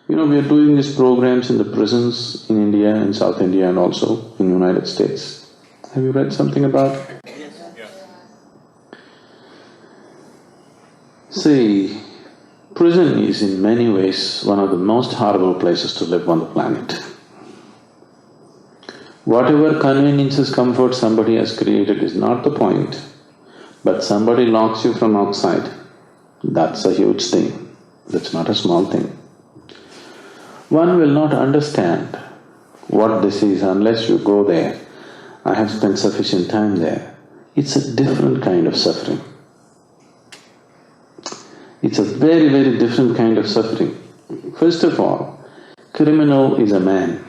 We are doing these programs in the prisons in India, in South India and also in United States. Have you read something about it? Yes. See, prison is in many ways one of the most horrible places to live on the planet. Whatever conveniences, comfort somebody has created is not the point, but somebody locks you from outside. That's a huge thing. That's not a small thing. One will not understand what this is unless you go there. I have spent sufficient time there. It's a different kind of suffering. It's a very, very different kind of suffering. First of all, criminal is a man.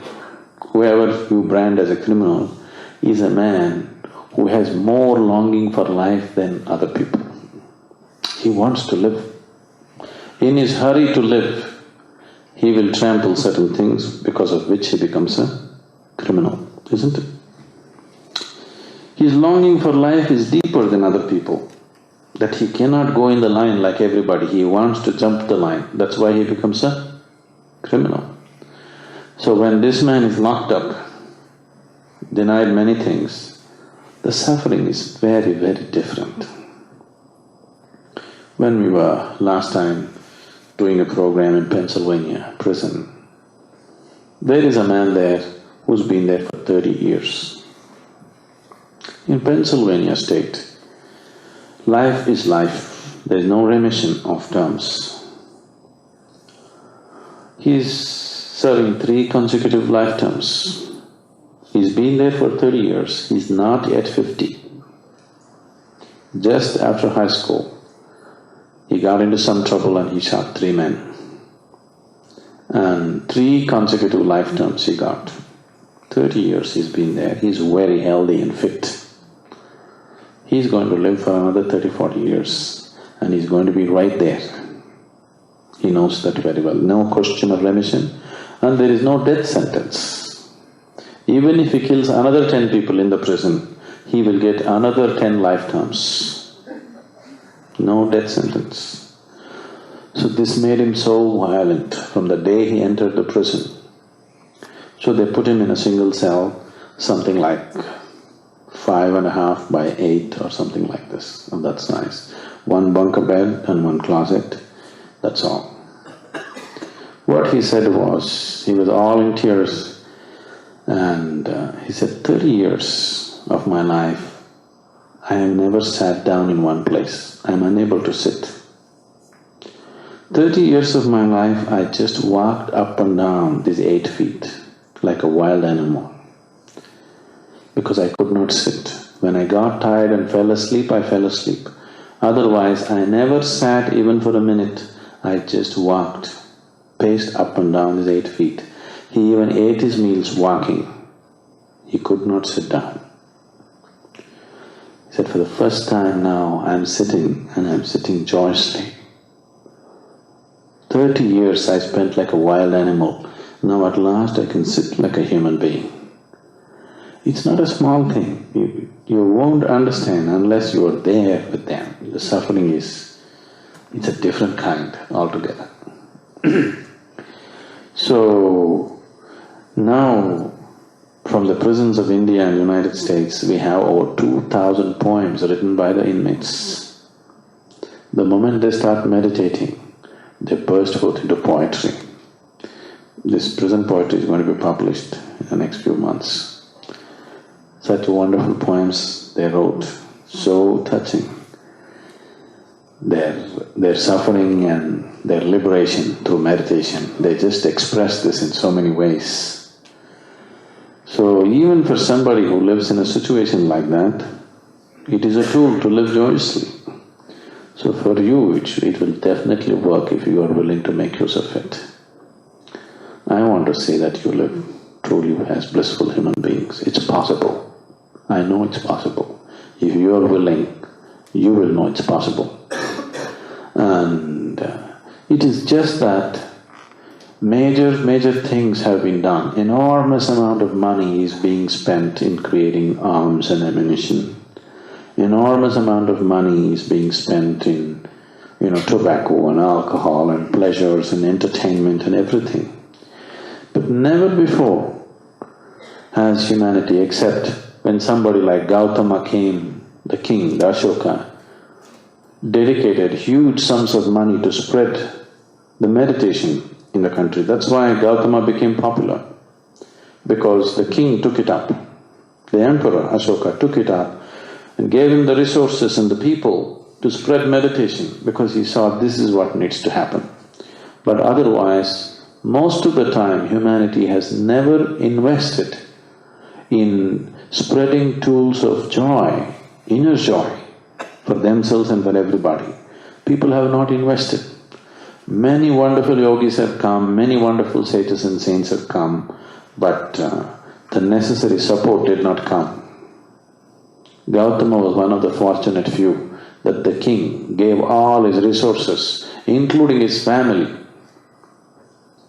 Whoever you brand as a criminal is a man who has more longing for life than other people. He wants to live. In his hurry to live, he will trample certain things because of which he becomes a criminal, isn't it? His longing for life is deeper than other people, that he cannot go in the line like everybody, he wants to jump the line, that's why he becomes a criminal. So when this man is locked up, denied many things, the suffering is very, very different. When we were last time doing a program in Pennsylvania prison, there is a man there who's been there for 30 years. In Pennsylvania state, life is life, there is no remission of terms. He's serving 3 consecutive life terms. He's been there for 30 years, he's not yet 50. Just after high school, he got into some trouble and he shot 3 men. And 3 consecutive life terms he got. 30 years he's been there, he's very healthy and fit. He's going to live for another 30-40 years and he's going to be right there. He knows that very well, no question of remission and there is no death sentence. Even if he kills another 10 people in the prison, he will get another 10 lifetimes. No death sentence. So this made him so violent from the day he entered the prison. So they put him in a single cell, something like 5.5 by 8 or something like this, and that's nice. 1 bunker bed and 1 closet, that's all. What he said was, he was all in tears and he said, 30 years of my life, I have never sat down in one place, I am unable to sit. 30 years of my life, I just walked up and down these 8 feet like a wild animal because I could not sit. When I got tired and fell asleep, I fell asleep. Otherwise, I never sat even for a minute, I just walked, paced up and down these 8 feet. He even ate his meals walking. He could not sit down. He said, for the first time now, I'm sitting and I'm sitting joyously. 30 years I spent like a wild animal. Now at last I can sit like a human being. It's not a small thing. You won't understand unless you are there with them. The suffering it's a different kind altogether. So now from the prisons of India and United States, we have over 2,000 poems written by the inmates. The moment they start meditating, they burst forth into poetry. This prison poetry is going to be published in the next few months. Such wonderful poems they wrote, so touching. Their suffering and their liberation through meditation, they just express this in so many ways. So even for somebody who lives in a situation like that, it is a tool to live joyously. So for you, it will definitely work if you are willing to make use of it. I want to say that you live truly as blissful human beings. It's possible. I know it's possible. If you are willing, you will know it's possible. And it is just that major things have been done. Enormous amount of money is being spent in creating arms and ammunition. Enormous amount of money is being spent in tobacco and alcohol and pleasures and entertainment and everything. But never before has humanity, except when somebody like Gautama came, the king, the Ashoka, dedicated huge sums of money to spread the meditation in the country. That's why Gautama became popular, because the king took it up. The emperor Ashoka took it up and gave him the resources and the people to spread meditation, because he saw this is what needs to happen. But otherwise, most of the time humanity has never invested in spreading tools of joy, inner joy, for themselves and for everybody. People have not invested. Many wonderful yogis have come, many wonderful sages and saints have come, but the necessary support did not come. Gautama was one of the fortunate few that the king gave all his resources, including his family,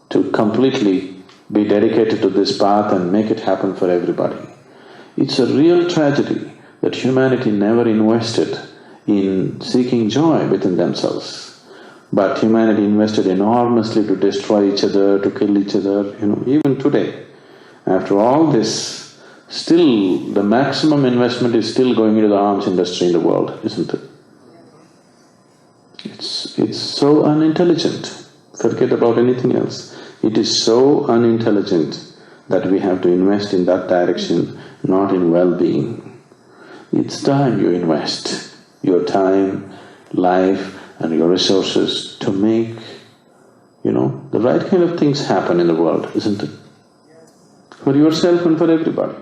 to completely be dedicated to this path and make it happen for everybody. It's a real tragedy that humanity never invested in seeking joy within themselves. But humanity invested enormously to destroy each other, to kill each other, even today. After all this, still the maximum investment is still going into the arms industry in the world, isn't it? It's so unintelligent. Forget about anything else. It is so unintelligent that we have to invest in that direction, not in well-being. It's time you invest your time, life and your resources to make, the right kind of things happen in the world, isn't it? For yourself and for everybody.